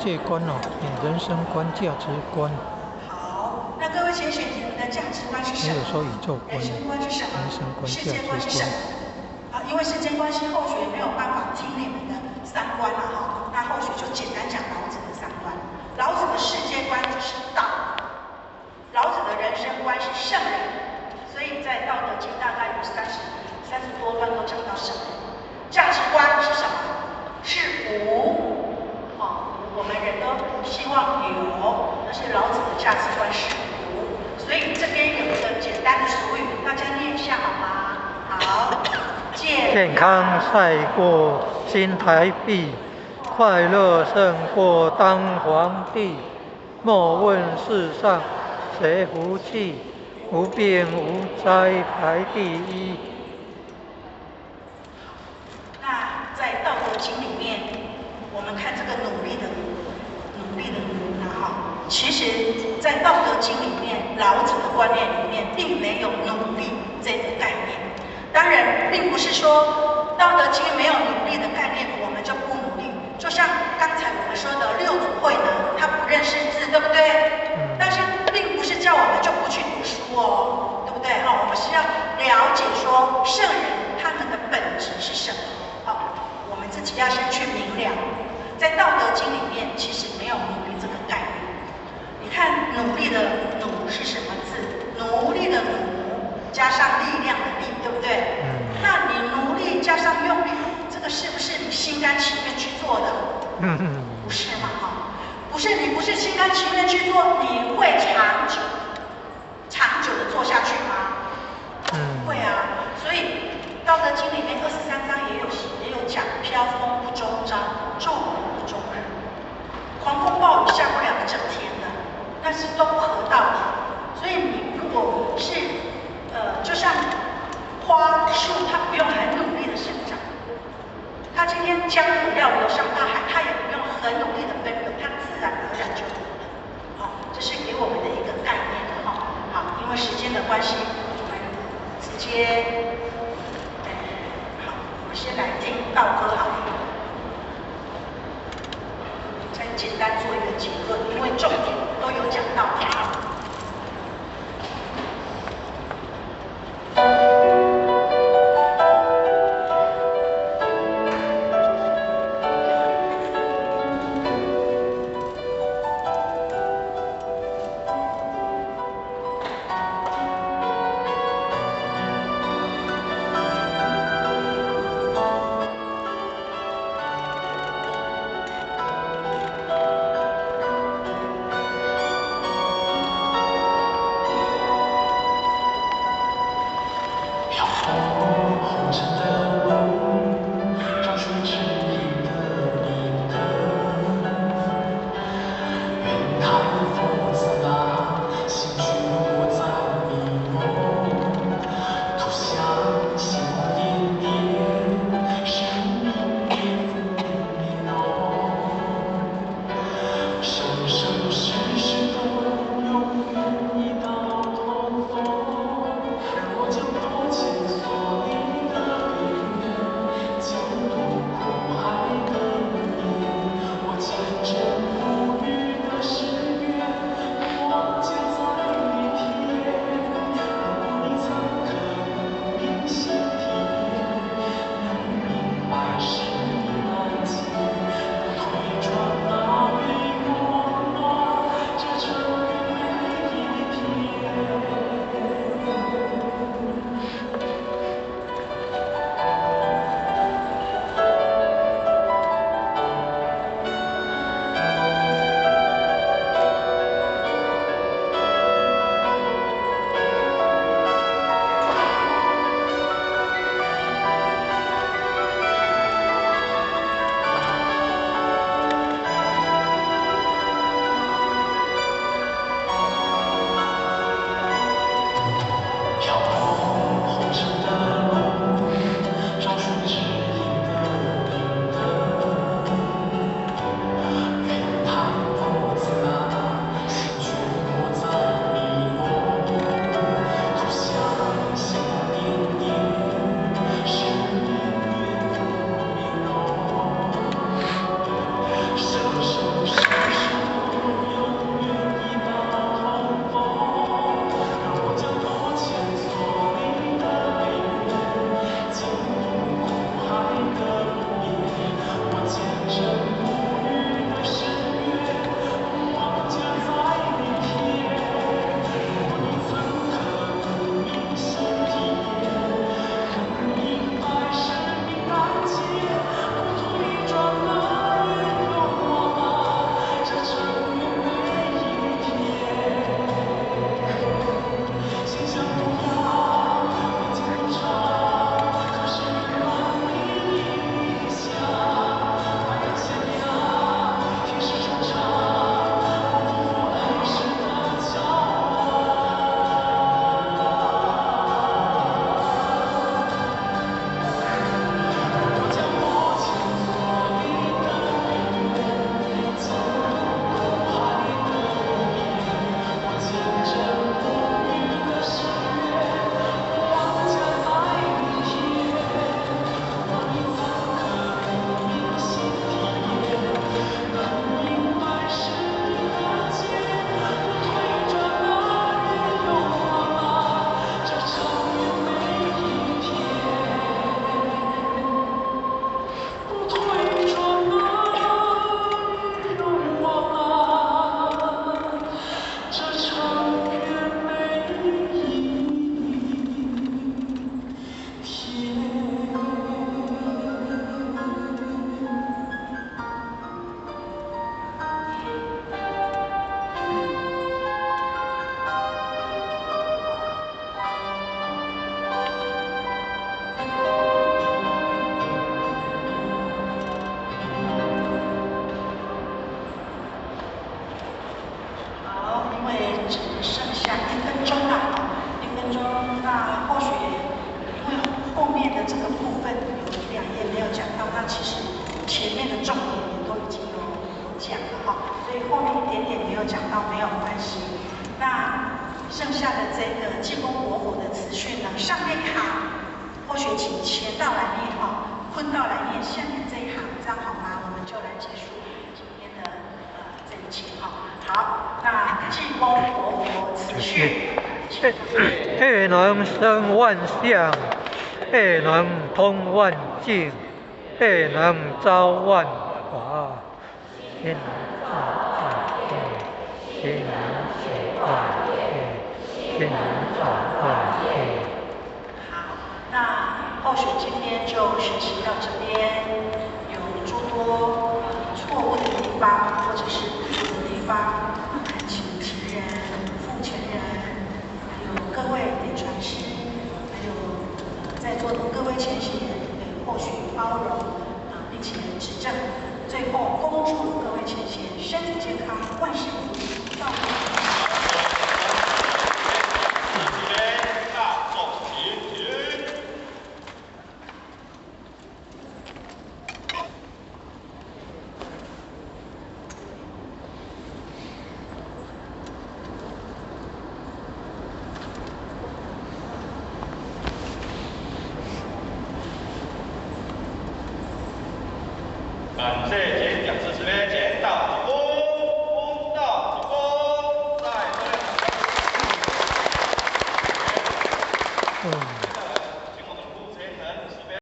界观哦，人生观、价值观。好，那各位请选你们的价值观是什么？没有说宇宙观、人生观是什么？人生观、世价值界观是什么？观。因为时间关系，后学没有办法听你们的三观了哈。那后学就简单讲老子的三观。老子的世界观是道，老子的人生观是圣人。所以在《道德经》大概有30多段都讲到圣人。价值观是什么？是无。我们人都希望有，但是老子的价值观是无。所以这边有一个简单的俗语，大家念一下好吗？好，健康赛过新台币，快乐胜过当皇帝。莫问世上谁福气，无病无灾排第一。那在《道德经》里面，我们看这个努力的努哈，其实，在《道德经》里面，老子的观念里面，并没有努力这个概念。当然，并不是说《道德经》没有努力的概念，我们就不努力。就像刚才我们说的六祖慧能，他不认识字，对不对？但是并不是叫我们就不去读书哦，对不对？我们是要了解说圣人他们的本质是什么。我们自己要先去明了。在《道德经》里面，其实没有努力这个概念。你看努力的努是什么字？奴隶的奴加上力量的力，对不对？那你努力加上用力，这个是不是你心甘情愿去做的？不是嘛？不是，你不是心甘情愿去做，你会长久的做下去吗？会啊。所以《道德经》里面23章也有讲，飘风不终朝，骤雨不终日。狂风暴雨下不了一整天的，但是都不合道理。所以你如果是就像花树，它不用很努力的生长，它今天江河要流向大海，它也不用很努力的奔流，它自然而然就有了。这是给我们的一个概念好，因为时间的关系，我们直接好，我们先来听道歌好了，再简单做一个结论，因为重点都有讲到。济公活佛的资讯呢，上面一行或许请前道来念哈，坤道来念下面这一行，这样好吗？我们就来结束今天的这一切哈。好，那济公活佛资讯，爱能生万象，爱能通万境，爱能招万法，天能天能天能好，那或许今天就学习到这边，有诸多错误的地方，或者是不足的地方，请前人、父前人，还有各位点传师，还有在座的各位前贤，或许包容并且指正，最后恭祝各位前贤身体健康，万事如意，道业。感谢前讲师慈悲，前道济公，公道济公，再会。